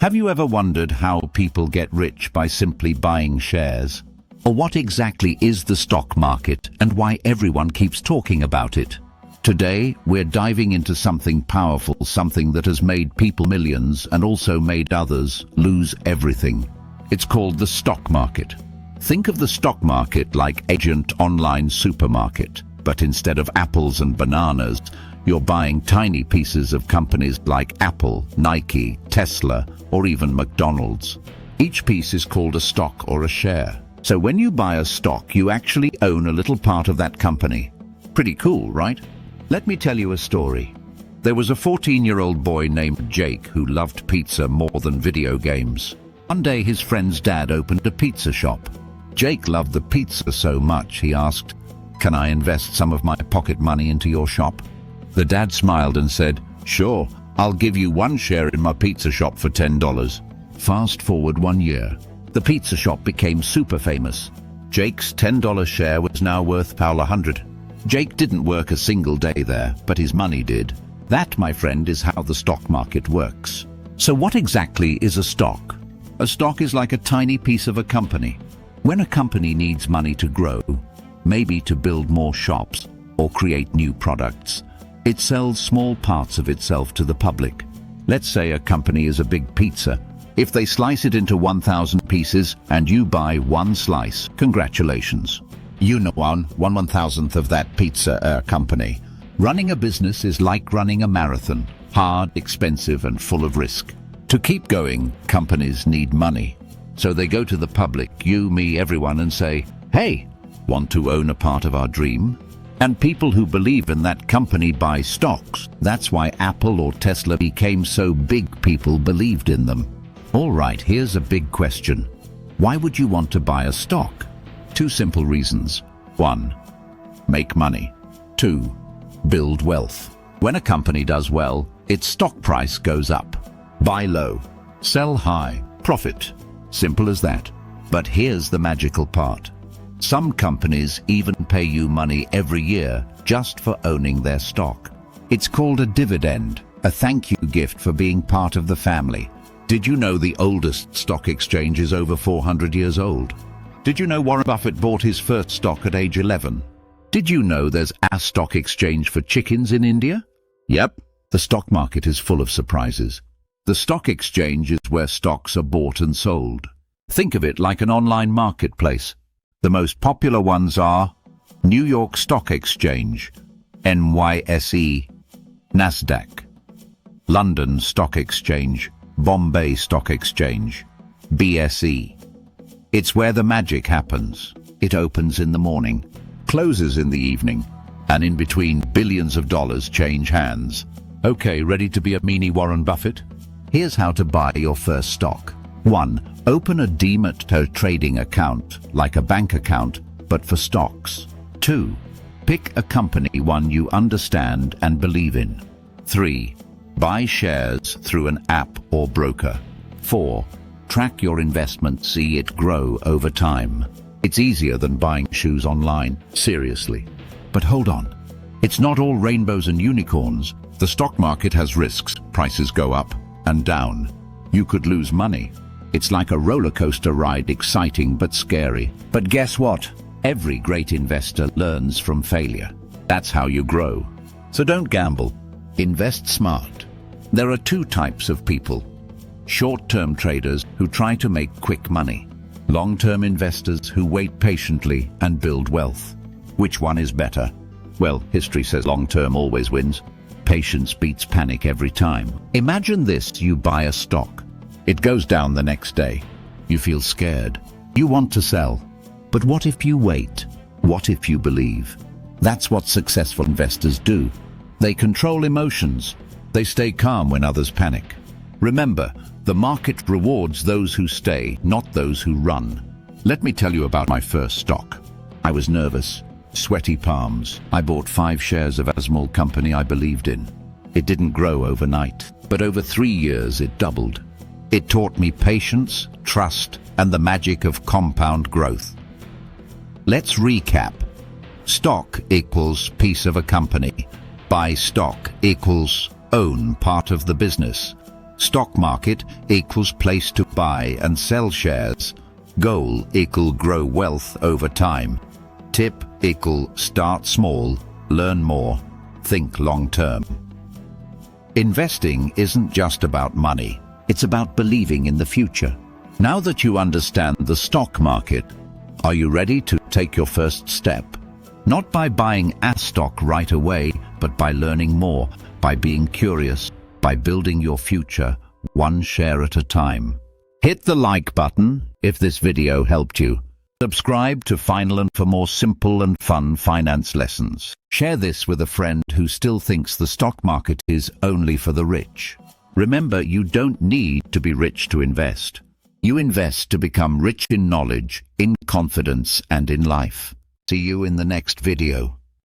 Have you ever wondered how people get rich by simply buying shares? Or what exactly is the stock market and why everyone keeps talking about it? Today, we're diving into something powerful, something that has made people millions and also made others lose everything. It's called the stock market. Think of the stock market like agent online supermarket, but instead of apples and bananas, you're buying tiny pieces of companies like Apple, Nike, Tesla, or even McDonald's. Each piece is called a stock or a share. So when you buy a stock, you actually own a little part of that company. Pretty cool, right? Let me tell you a story. There was a 14-year-old boy named Jake who loved pizza more than video games. One day his friend's dad opened a pizza shop. Jake loved the pizza so much, he asked, "Can I invest some of my pocket money into your shop?" The dad smiled and said, "Sure, I'll give you one share in my pizza shop for $10. Fast forward 1 year. The pizza shop became super famous. Jake's $10 share was now worth $100. Jake didn't work a single day there, but his money did. That, my friend, is how the stock market works. So what exactly is a stock? A stock is like a tiny piece of a company. When a company needs money to grow, maybe to build more shops or create new products, it sells small parts of itself to the public. Let's say a company is a big pizza. If they slice it into 1,000 pieces and you buy one slice, congratulations. You know one thousandth of that pizza company. Running a business is like running a marathon. Hard, expensive, and full of risk. To keep going, companies need money. So they go to the public, you, me, everyone, and say, "Hey, want to own a part of our dream?" And people who believe in that company buy stocks. That's why Apple or Tesla became so big. People believed in them. All right, here's a big question. Why would you want to buy a stock? 2 simple reasons. 1. Make money. 2. Build wealth. When a company does well, its stock price goes up. Buy low, sell high, profit. Simple as that. But here's the magical part. Some companies even pay you money every year just for owning their stock. It's called a dividend, a thank you gift for being part of the family. Did you know the oldest stock exchange is over 400 years old? Did you know Warren Buffett bought his first stock at age 11? Did you know there's a stock exchange for chickens in India? Yep, the stock market is full of surprises. The stock exchange is where stocks are bought and sold. Think of it like an online marketplace. The most popular ones are New York Stock Exchange, NYSE, Nasdaq, London Stock Exchange, Bombay Stock Exchange, BSE. It's where the magic happens. It opens in the morning, closes in the evening, and in between billions of dollars change hands. Okay, ready to be a mini Warren Buffett? Here's how to buy your first stock. 1. Open a demat trading account, like a bank account, but for stocks. 2. Pick a company one you understand and believe in. 3. Buy shares through an app or broker. 4. Track your investment, see it grow over time. It's easier than buying shoes online, seriously. But hold on. It's not all rainbows and unicorns. The stock market has risks. Prices go up and down. You could lose money. It's like a roller coaster ride, exciting but scary. But guess what? Every great investor learns from failure. That's how you grow. So don't gamble. Invest smart. There are 2 types of people. Short-term traders who try to make quick money. Long-term investors who wait patiently and build wealth. Which one is better? Well, history says long-term always wins. Patience beats panic every time. Imagine this, you buy a stock. It goes down the next day. You feel scared. You want to sell. But what if you wait? What if you believe? That's what successful investors do. They control emotions. They stay calm when others panic. Remember, the market rewards those who stay, not those who run. Let me tell you about my first stock. I was nervous, sweaty palms. I bought 5 shares of a small company I believed in. It didn't grow overnight, but over 3 years it doubled. It taught me patience, trust, and the magic of compound growth. Let's recap. Stock equals piece of a company. Buy stock equals own part of the business. Stock market equals place to buy and sell shares. Goal equal grow wealth over time. Tip equal start small, learn more, think long term. Investing isn't just about money, it's about believing in the future. Now that you understand the stock market, are you ready to take your first step? Not by buying a stock right away, but by learning more, by being curious, by building your future, one share at a time. Hit the like button if this video helped you. Subscribe to Finaland for more simple and fun finance lessons. Share this with a friend who still thinks the stock market is only for the rich. Remember, you don't need to be rich to invest. You invest to become rich in knowledge, in confidence, and in life. See you in the next video.